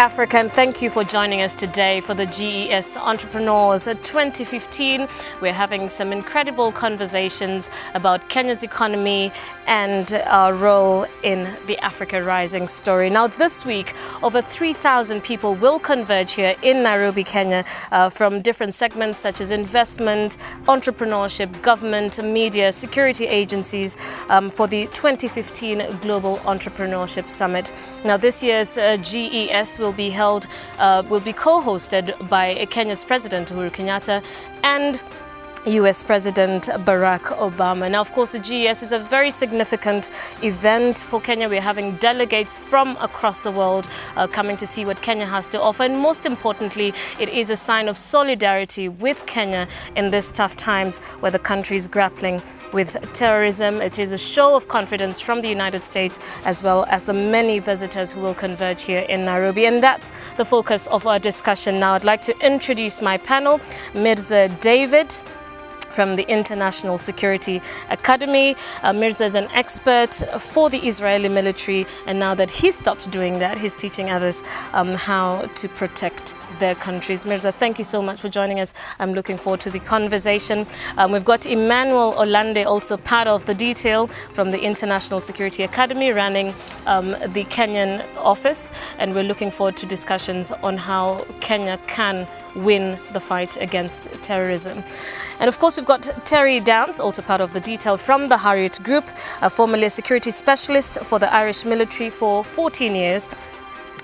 African. Thank you for joining us today for the GES Entrepreneurs 2015. We're having some incredible conversations about Kenya's economy and our role in the Africa Rising story. Now, this week, over 3,000 people will converge here in Nairobi, Kenya, from different segments such as investment, entrepreneurship, government, media, security agencies for the 2015 Global Entrepreneurship Summit. Now, this year's GES will be co-hosted by Kenya's President Uhuru Kenyatta and US President Barack Obama. Now, of course, the GES is a very significant event for Kenya. We're having delegates from across the world coming to see what Kenya has to offer. And most importantly, it is a sign of solidarity with Kenya in these tough times where the country is grappling with terrorism. It is a show of confidence from the United States as well as the many visitors who will converge here in Nairobi. And that's the focus of our discussion now. I'd like to introduce my panel. Mirza David from the International Security Academy. Mirza is an expert for the Israeli military, and now that he stopped doing that, he's teaching others how to protect their countries. Mirza, thank you so much for joining us. I'm looking forward to the conversation. We've got Emmanuel Olande, also part of the detail from the International Security Academy, running the Kenyan office, and we're looking forward to discussions on how Kenya can win the fight against terrorism. And of course, we've got Terry Downs, also part of the detail from the Harriet Group, formerly a security specialist for the Irish military for 14 years.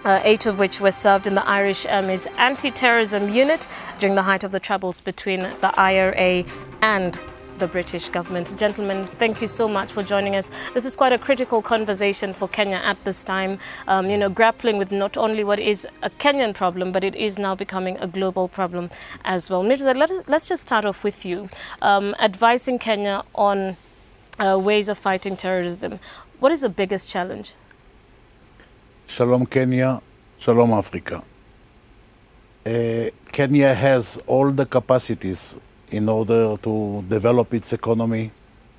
8 of which were served in the Irish Army's anti-terrorism unit during the height of the troubles between the IRA and the British government. Gentlemen, thank you so much for joining us. This is quite a critical conversation for Kenya at this time, grappling with not only what is a Kenyan problem, but it is now becoming a global problem as well. Mirza, let's just start off with you. Advising Kenya on ways of fighting terrorism. What is the biggest challenge? Shalom Kenya, Shalom Africa. Kenya has all the capacities in order to develop its economy.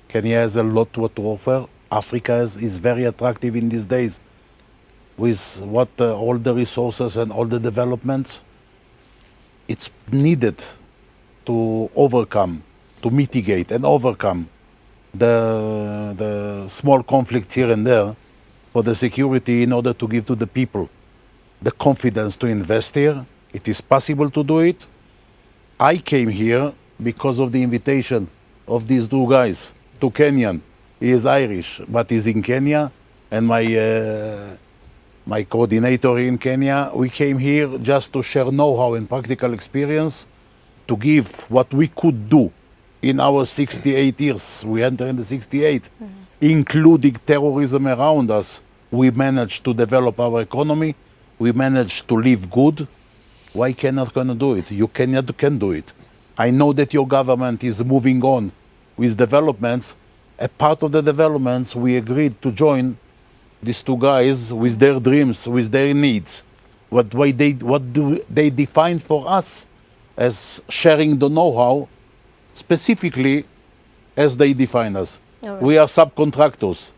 Kenya has a lot to offer. Africa is very attractive in these days with all the resources and all the developments. It's needed to overcome, to mitigate and overcome the small conflicts here and there for the security in order to give to the people the confidence to invest here. It is possible to do it. I came here because of the invitation of these two guys, two Kenyan. He is Irish, but he's in Kenya, and my coordinator in Kenya. We came here just to share know-how and practical experience, to give what we could do in our 68 years. We enter in the 68. Including terrorism around us. We managed to develop our economy. We managed to live good. Why cannot gonna do it? You can do it. I know that your government is moving on with developments. A part of the developments, we agreed to join these two guys with their dreams, with their needs. What do they define for us as sharing the know-how, specifically as they define us. Right. We are subcontractors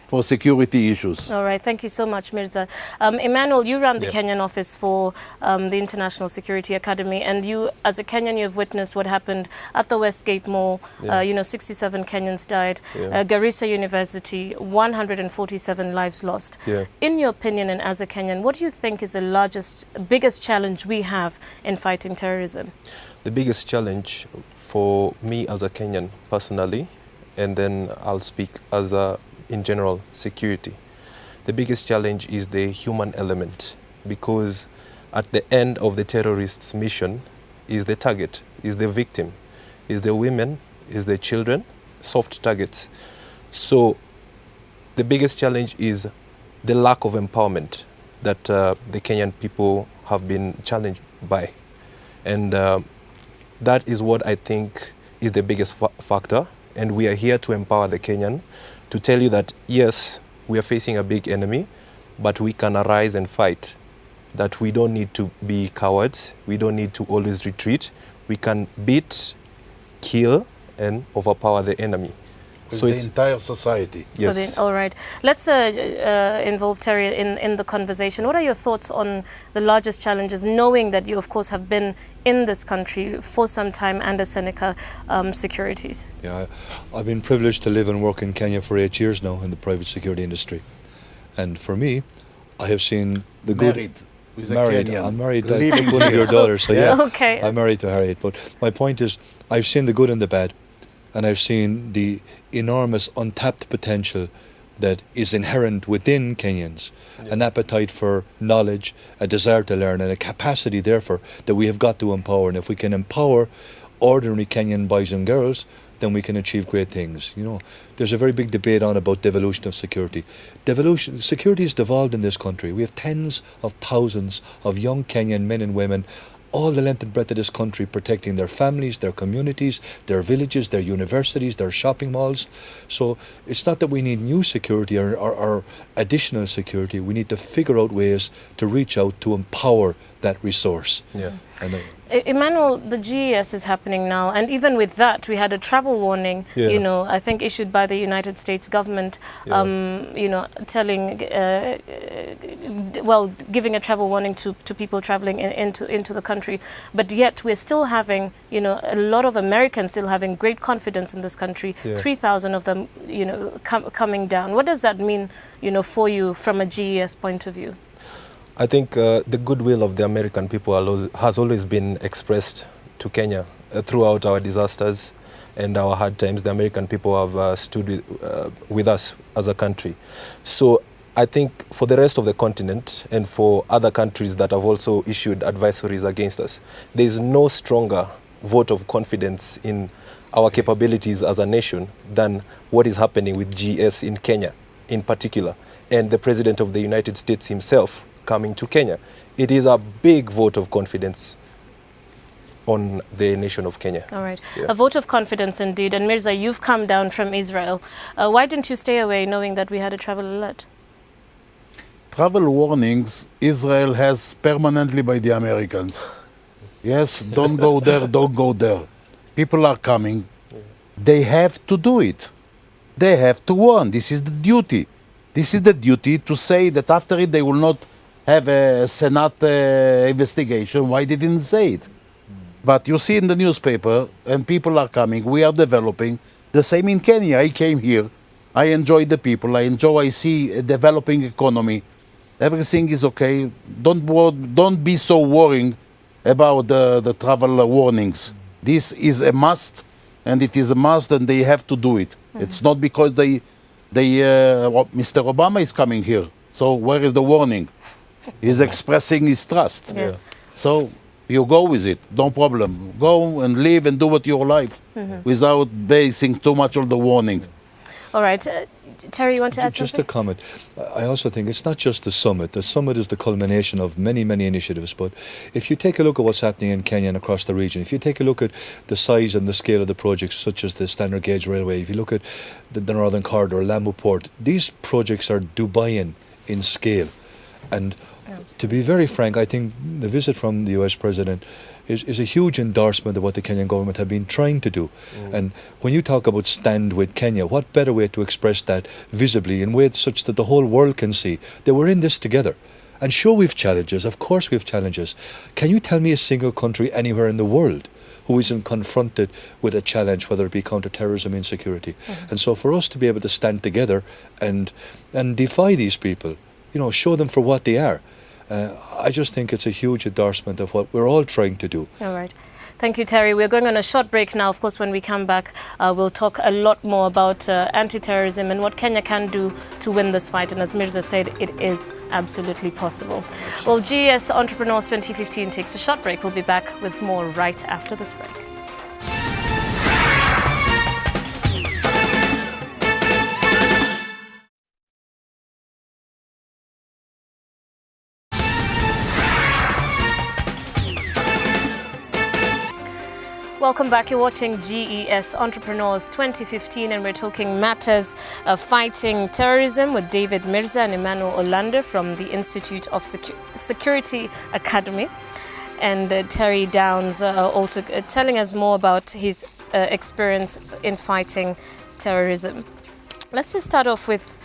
for security issues. All right, thank you so much, Mirza. Emmanuel, you run the Kenyan office for the International Security Academy, and you, as a Kenyan, you have witnessed what happened at the Westgate Mall. 67 Kenyans died. Garissa University, 147 lives lost. In your opinion, and as a Kenyan, what do you think is the biggest challenge we have in fighting terrorism? The biggest challenge for me as a Kenyan personally, and then I'll speak as in general security. The biggest challenge is the human element, because at the end of the terrorists' mission is the target, is the victim, is the women, is the children, soft targets. So the biggest challenge is the lack of empowerment that the Kenyan people have been challenged by. And that is what I think is the biggest factor. And we are here to empower the Kenyan, to tell you that, yes, we are facing a big enemy, but we can arise and fight. That we don't need to be cowards. We don't need to always retreat. We can beat, kill, and overpower the enemy. With the entire society. Yes. All right. Let's involve Terry in the conversation. What are your thoughts on the largest challenges, knowing that you, of course, have been in this country for some time under Seneca Securities? Yeah, I've been privileged to live and work in Kenya for 8 years now in the private security industry. And for me, I have seen the good... Married. With a Married. Kenyan. I'm married to Living one of your daughters, so Yes. yes. Okay. I'm married to Harriet. But my point is, I've seen the good and the bad, and I've seen the enormous untapped potential that is inherent within Kenyans, an appetite for knowledge, a desire to learn, and a capacity, therefore, that we have got to empower. And if we can empower ordinary Kenyan boys and girls, then we can achieve great things. You know, there's a very big debate on about devolution of security. Security is devolved in this country. We have tens of thousands of young Kenyan men and women all the length and breadth of this country protecting their families, their communities, their villages, their universities, their shopping malls. So it's not that we need new security or additional security. We need to figure out ways to reach out to empower that resource. Yeah. And, Emmanuel, the GES is happening now, and even with that, we had a travel warning, you know, I think issued by the United States government, you know, telling, well, giving a travel warning to people traveling into the country. But yet we're still having, you know, a lot of Americans still having great confidence in this country, 3,000 of them, you know, coming down. What does that mean, you know, for you from a GES point of view? I think the goodwill of the American people has always been expressed to Kenya throughout our disasters and our hard times. The American people have stood with us as a country. So I think for the rest of the continent and for other countries that have also issued advisories against us, there is no stronger vote of confidence in our capabilities as a nation than what is happening with GS in Kenya in particular, and the President of the United States himself coming to Kenya. It is a big vote of confidence on the nation of Kenya. All right. Yeah. A vote of confidence indeed. And Mirza, you've come down from Israel. Why didn't you stay away knowing that we had a travel alert? Travel warnings Israel has permanently by the Americans. Yes, don't go there, don't go there. People are coming. They have to do it. They have to warn. This is the duty. This is the duty to say that after it they will not have a Senate investigation. Why they didn't say it? But you see in the newspaper, and people are coming, we are developing. The same in Kenya. I came here. I enjoy the people. I see a developing economy. Everything is okay. Don't be so worrying about the travel warnings. This is a must, and it is a must, and they have to do it. It's not because Mr. Obama is coming here. So where is the warning? He's expressing his trust. Yeah. So you go with it, no problem. Go and live and do what your life without basing too much on the warning. All right. Terry, you want to add just something? a comment. I also think it's not just the summit. The summit is the culmination of many, many initiatives. But if you take a look at what's happening in Kenya and across the region, if you take a look at the size and the scale of the projects, such as the Standard Gauge Railway, if you look at the Northern Corridor, Lamu Port, these projects are Dubaian in scale. And to be very frank, I think the visit from the US President is a huge endorsement of what the Kenyan government have been trying to do. And when you talk about stand with Kenya, what better way to express that visibly in ways such that the whole world can see that we're in this together. And sure, we've challenges. Of course, we've challenges. Can you tell me a single country anywhere in the world who isn't confronted with a challenge, whether it be counterterrorism, insecurity? And so for us to be able to stand together and defy these people, you know, show them for what they are, I just think it's a huge endorsement of what we're all trying to do. All right. Thank you, Terry. We're going on a short break now. Of course, when we come back, we'll talk a lot more about anti-terrorism and what Kenya can do to win this fight. And as Mirza said, it is absolutely possible. Well, GES Entrepreneurs 2015 takes a short break. We'll be back with more right after this break. Welcome back. You're watching GES Entrepreneurs 2015 and we're talking matters of fighting terrorism with David Mirza and Emmanuel Olander from the Institute of Security Academy. And Terry Downs also telling us more about his experience in fighting terrorism. Let's just start off with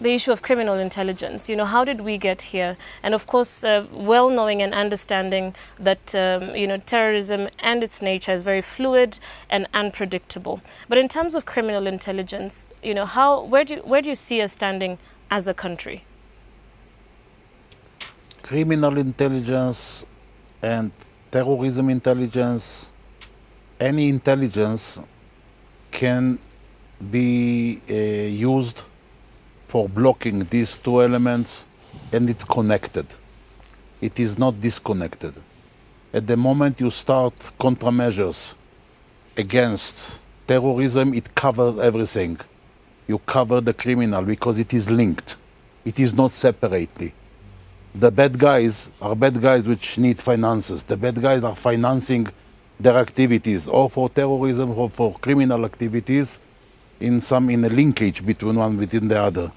the issue of criminal intelligence. You know, how did we get here? And of course, well knowing and understanding that, you know, terrorism and its nature is very fluid and unpredictable. But in terms of criminal intelligence, you know, where do you see us standing as a country? Criminal intelligence and terrorism intelligence, any intelligence can be used for blocking these two elements, and it's connected. It is not disconnected. At the moment you start countermeasures against terrorism, it covers everything. You cover the criminal because it is linked. It is not separately. The bad guys are bad guys which need finances. The bad guys are financing their activities, or for terrorism or for criminal activities, in a linkage between one within the other.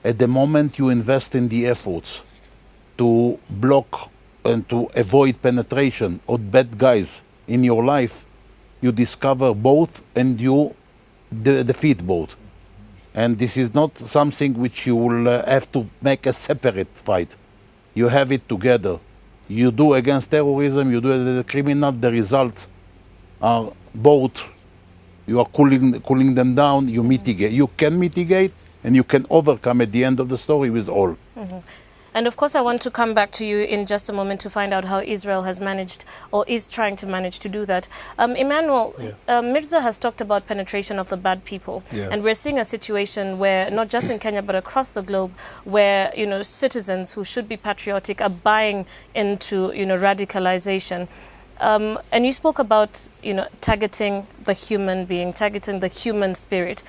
At the moment you invest in the efforts to block and to avoid penetration of bad guys in your life, you discover both and you defeat both. And this is not something which you will have to make a separate fight. You have it together. You do against terrorism, you do against the criminal, the results are both. You are cooling them down, you mitigate. You can mitigate and you can overcome at the end of the story with all. And of course, I want to come back to you in just a moment to find out how Israel has managed or is trying to manage to do that. Emmanuel, Mirza has talked about penetration of the bad people. And we're seeing a situation where, not just in Kenya, but across the globe, where, you know, citizens who should be patriotic are buying into, you know, radicalization. And you spoke about, you know, targeting the human being, targeting the human spirit.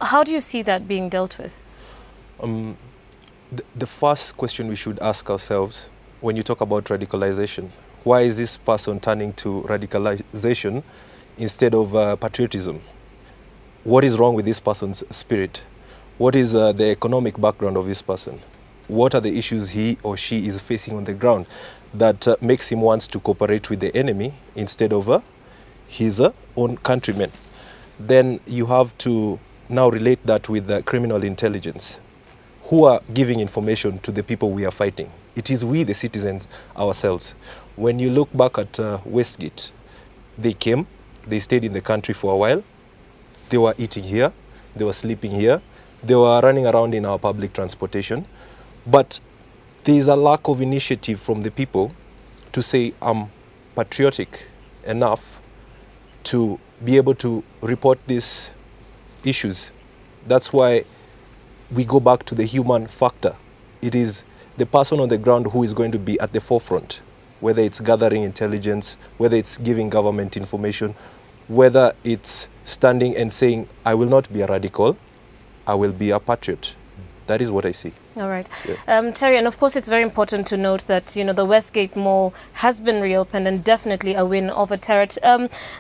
How do you see that being dealt with? The first question we should ask ourselves when you talk about radicalization, why is this person turning to radicalization instead of patriotism? What is wrong with this person's spirit? What is the economic background of this person? What are the issues he or she is facing on the ground that makes him want to cooperate with the enemy instead of his own countrymen? Then you have to now relate that with the criminal intelligence. Who are giving information to the people we are fighting? It is we, the citizens, ourselves. When you look back at Westgate, they came, they stayed in the country for a while, they were eating here, they were sleeping here, they were running around in our public transportation, but there is a lack of initiative from the people to say, I'm patriotic enough to be able to report these issues. That's why we go back to the human factor. It is the person on the ground who is going to be at the forefront, whether it's gathering intelligence, whether it's giving government information, whether it's standing and saying, I will not be a radical, I will be a patriot. That is what I see. All right. Terry, and of course it's very important to note that, you know, the Westgate Mall has been reopened and definitely a win over terror.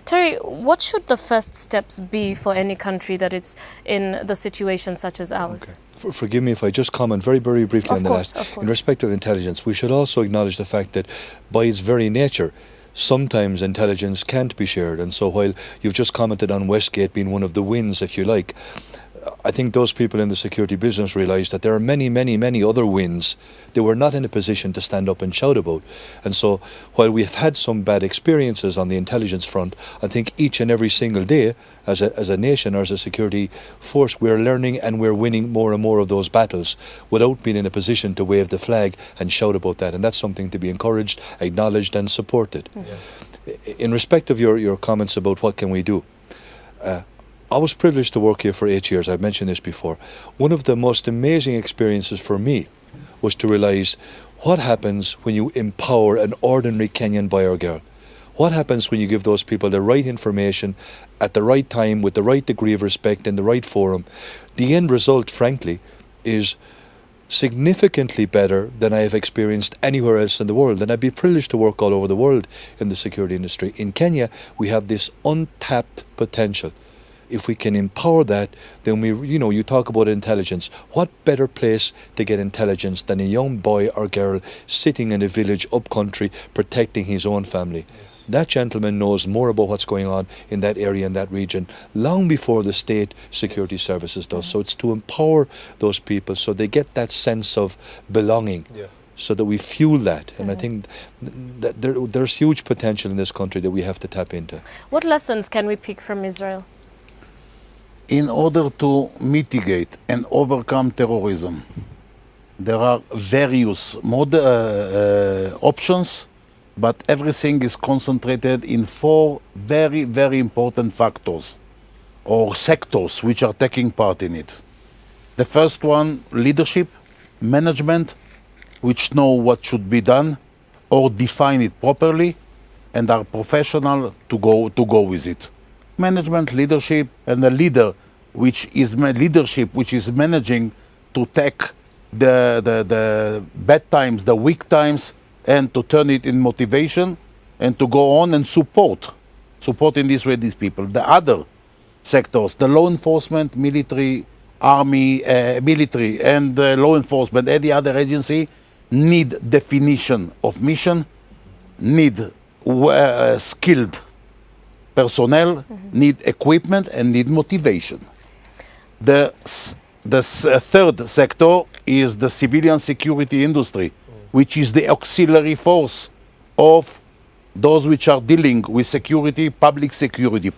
Terry, what should the first steps be for any country that is in the situation such as ours? Okay. Forgive me if I just comment very, very briefly on that. In respect of intelligence, we should also acknowledge the fact that by its very nature, sometimes intelligence can't be shared. And so while you've just commented on Westgate being one of the wins, if you like, I think those people in the security business realise that there are many, many, many other wins they were not in a position to stand up and shout about. And so while we have had some bad experiences on the intelligence front, I think each and every single day as a nation or as a security force, we're learning and we're winning more and more of those battles without being in a position to wave the flag and shout about that. And that's something to be encouraged, acknowledged and supported. In respect of your comments about what can we do, I was privileged to work here for 8 years. I've mentioned this before. One of the most amazing experiences for me was to realize what happens when you empower an ordinary Kenyan boy or girl. What happens when you give those people the right information at the right time with the right degree of respect in the right forum? The end result, frankly, is significantly better than I have experienced anywhere else in the world. And I'd be privileged to work all over the world in the security industry. In Kenya, we have this untapped potential. If we can empower that, then you talk about intelligence. What better place to get intelligence than a young boy or girl sitting in a village up country protecting his own family? that gentleman knows more about what's going on in that area, in that region, long before the state security services does. So it's to empower those people so they get that sense of belonging. So that we fuel that. And I think that there's huge potential in this country that we have to tap into. What lessons can we pick from Israel? In order to mitigate and overcome terrorism, there are various options, but everything is concentrated in 4 very, very important factors or sectors which are taking part in it. The first one, leadership, management, which know what should be done or define it properly and are professional to go with it. Management, leadership, and a leader which is managing to take the bad times, the weak times, and to turn it in motivation and to go on and support in this way these people. The other sectors, the law enforcement, military, army, military, and law enforcement, any other agency, need definition of mission, need skilled personnel, need equipment, and need motivation. The third sector is the civilian security industry, which is the auxiliary force of those which are dealing with security, public security,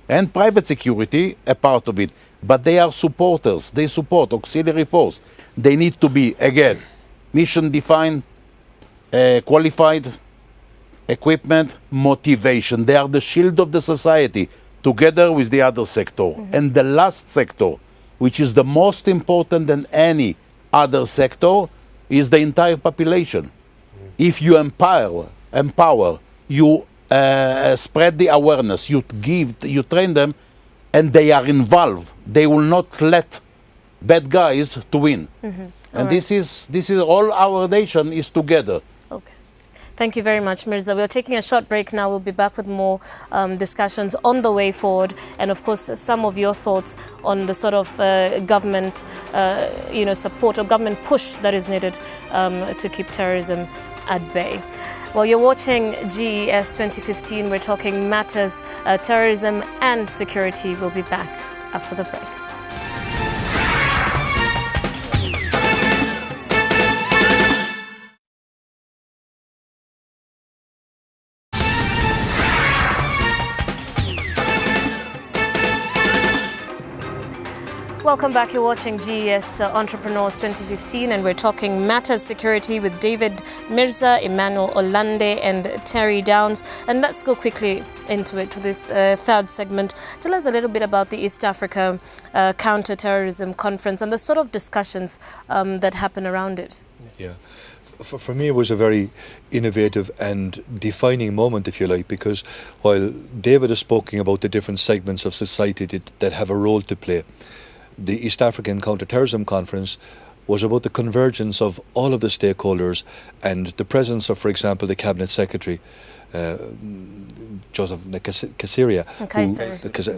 and private security, a part of it. But they are supporters. They support auxiliary force. They need to be, again, mission defined, qualified, equipment, motivation. They are the shield of the society, together with the other sector. And the last sector, which is the most important than any other sector, is the entire population. If you empower, you spread the awareness, you train them, and they are involved, they will not let bad guys to win. And this is all our nation is together. Okay. Thank you very much, Mirza. We're taking a short break now. We'll be back with more discussions on the way forward, and of course some of your thoughts on the sort of government support or government push that is needed to keep terrorism at bay. Well, you're watching GES 2015. We're talking matters, terrorism and security. We'll be back after the break. Welcome back. You're watching GES Entrepreneurs 2015, and we're talking matters security with David Mirza, Emmanuel Olande, and Terry Downs. And let's go quickly into it for this third segment. Tell us a little bit about the East Africa Counter-Terrorism Conference and the sort of discussions that happen around it. Yeah. For me, it was a very innovative and defining moment, if you like, because while David is speaking about the different segments of society that have a role to play, the East African Counter-Terrorism Conference was about the convergence of all of the stakeholders and the presence of, for example, the Cabinet Secretary, Joseph Kasiria,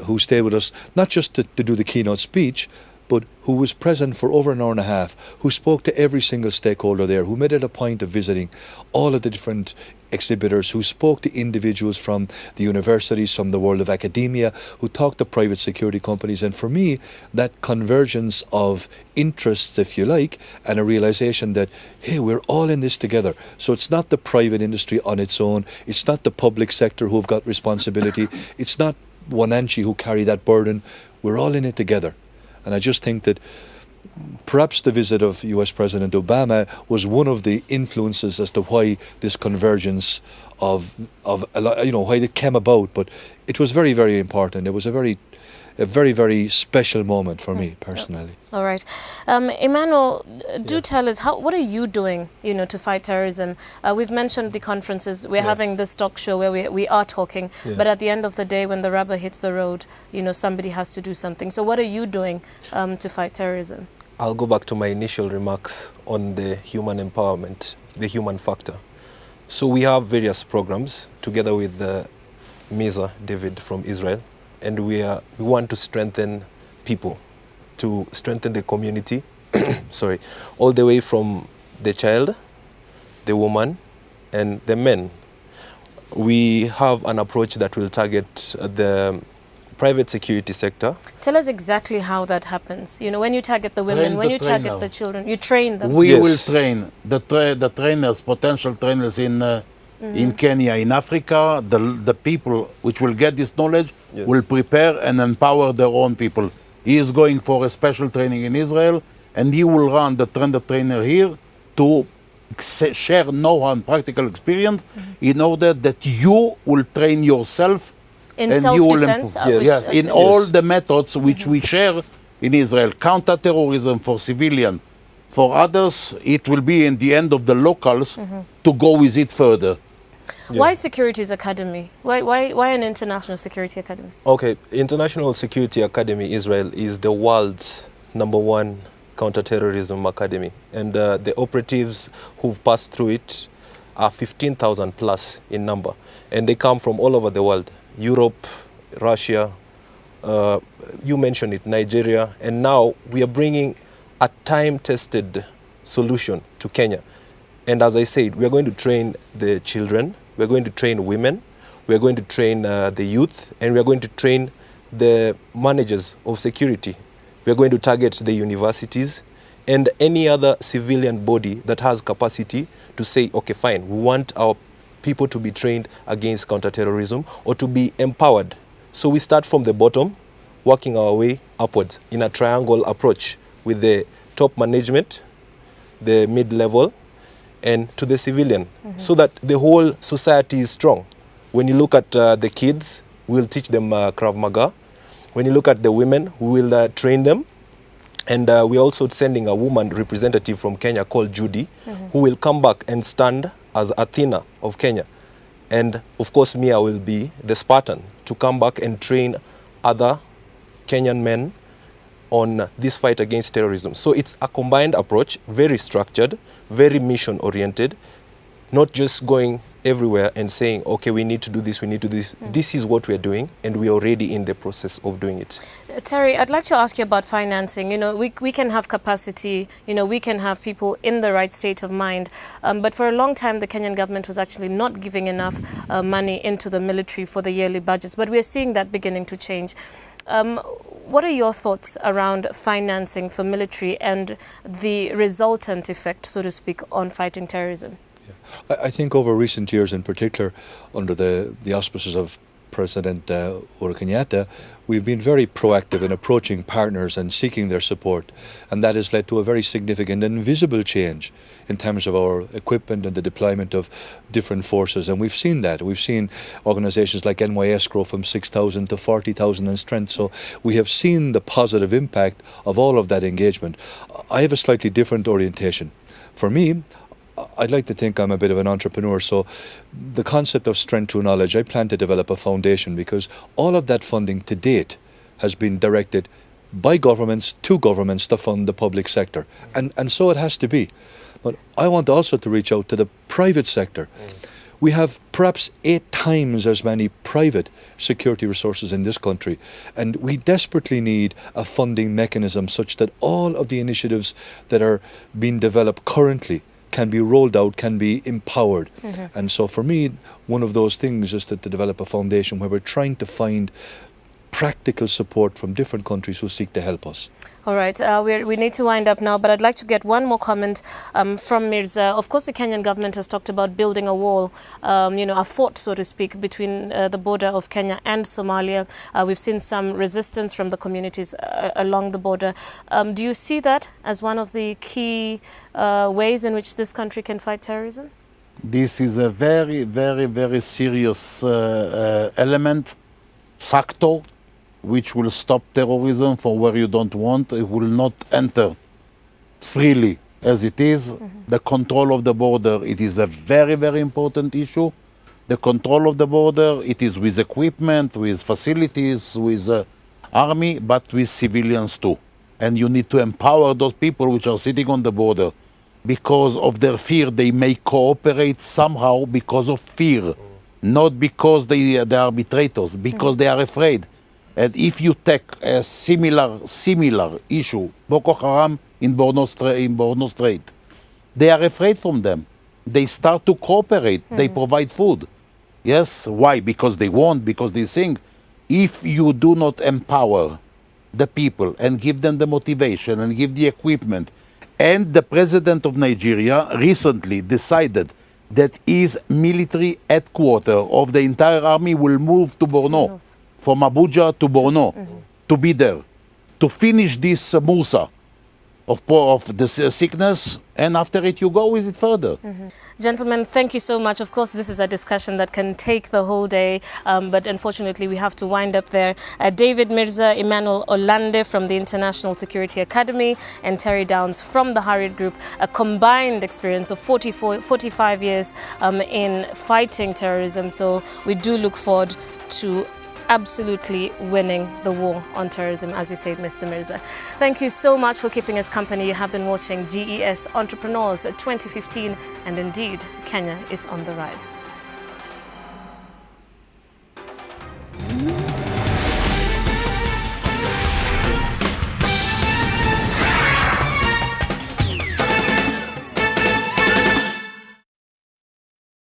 who stayed with us not just to do the keynote speech, but who was present for over an hour and a half, who spoke to every single stakeholder there, who made it a point of visiting all of the different exhibitors, who spoke to individuals from the universities, from the world of academia, who talked to private security companies. And for me, that convergence of interests, if you like, and a realization that, hey, we're all in this together. So it's not the private industry on its own, it's not the public sector who've got responsibility, it's not Wananchi who carry that burden, we're all in it together. And I just think that perhaps the visit of US President Obama was one of the influences as to why this convergence of why it came about. But it was very, very important. It was a very, very special moment for me personally. All right. Emmanuel, do tell us, what are you doing, to fight terrorism? We've mentioned the conferences. We're having this talk show where we are talking, but at the end of the day, when the rubber hits the road, somebody has to do something. So what are you doing to fight terrorism? I'll go back to my initial remarks on the human empowerment, the human factor. So we have various programs together with Mirza David from Israel, and we want to strengthen people, to strengthen the community, all the way from the child, the woman, and the men. we have an approach that will target the private security sector. Tell us exactly how that happens. You know, when you target the women, Train when the you target trainer. the children, you train them. We Yes. will train the trainers, potential trainers in Kenya, in Africa. The people which will get this knowledge Yes. will prepare and empower their own people. He is going for a special training in Israel, and he will run the trainer here to share know-how and practical experience in order that you will train yourself In and you will self-defense? improve. Yes. Yes, in all the methods which we share in Israel, counter-terrorism for civilian. For others, it will be in the end of the locals to go with it further. Why Securities Academy? Why an international security academy? Okay, International Security Academy Israel is the world's #1 counterterrorism academy, and the operatives who've passed through it are 15,000 plus in number, and they come from all over the world: Europe, Russia, you mentioned it, Nigeria, and now we are bringing a time-tested solution to Kenya. And as I said, we are going to train the children, we are going to train women, we are going to train the youth, and we are going to train the managers of security. We are going to target the universities and any other civilian body that has capacity to say, okay, fine, we want our people to be trained against counterterrorism or to be empowered. So we start from the bottom, working our way upwards in a triangle approach with the top management, the mid-level, and to the civilian, so that the whole society is strong. When you look at the kids, we'll teach them Krav Maga. When you look at the women, we will train them. And we're also sending a woman representative from Kenya called Judy, who will come back and stand as Athena of Kenya. And of course, Mia will be the Spartan to come back and train other Kenyan men on this fight against terrorism. So it's a combined approach, very structured, very mission-oriented, not just going everywhere and saying, okay, we need to do this, we need to do this. This is what we're doing, and we're already in the process of doing it. Terry, I'd like to ask you about financing. You know, we can have capacity, you know, we can have people in the right state of mind, but for a long time the Kenyan government was actually not giving enough money into the military for the yearly budgets, but we're seeing that beginning to change. What are your thoughts around financing for military and the resultant effect, so to speak, on fighting terrorism? I think over recent years in particular, under the auspices of President Uhuru Kenyatta, we've been very proactive in approaching partners and seeking their support, and that has led to a very significant and visible change in terms of our equipment and the deployment of different forces. And we've seen that. We've seen organizations like NYS grow from 6,000 to 40,000 in strength. So we have seen the positive impact of all of that engagement. I have a slightly different orientation. For me, I'd like to think I'm a bit of an entrepreneur, so the concept of strength through knowledge, I plan to develop a foundation, because all of that funding to date has been directed by governments to governments to fund the public sector, and so it has to be. But I want also to reach out to the private sector. We have perhaps 8 times as many private security resources in this country, and we desperately need a funding mechanism such that all of the initiatives that are being developed currently can be rolled out, can be empowered. And so for me, one of those things is to develop a foundation where we're trying to find practical support from different countries who seek to help us. All right, we need to wind up now, but I'd like to get one more comment from Mirza. Of course, the Kenyan government has talked about building a wall, you know, a fort, so to speak, between the border of Kenya and Somalia. We've seen some resistance from the communities along the border. Do you see that as one of the key ways in which this country can fight terrorism? This is a very, very, very serious element, factor, which will stop terrorism for where you don't want. It will not enter freely as it is. The control of the border, it is a very, very important issue. The control of the border, it is with equipment, with facilities, with army, but with civilians too. And you need to empower those people which are sitting on the border. Because of their fear, they may cooperate somehow because of fear, not because they are arbitrators, because they are afraid. And if you take a similar issue, Boko Haram in Borno Strait, they are afraid from them. They start to cooperate. They provide food. Yes, why? Because they want, because they think if you do not empower the people and give them the motivation and give the equipment, and the president of Nigeria recently decided that his military headquarters of the entire army will move to Borno, north. from Abuja to Borno, to be there, to finish this Musa of the sickness, and after it you go with it further. Gentlemen, thank you so much. Of course, this is a discussion that can take the whole day, but unfortunately we have to wind up there. David Mirza, Emmanuel Olande from the International Security Academy, and Terry Downs from the Harriet Group, a combined experience of 45 years in fighting terrorism. So we do look forward to absolutely winning the war on terrorism, as you said, Mr. Mirza. Thank you so much for keeping us company. You have been watching GES Entrepreneurs 2015, and indeed, Kenya is on the rise.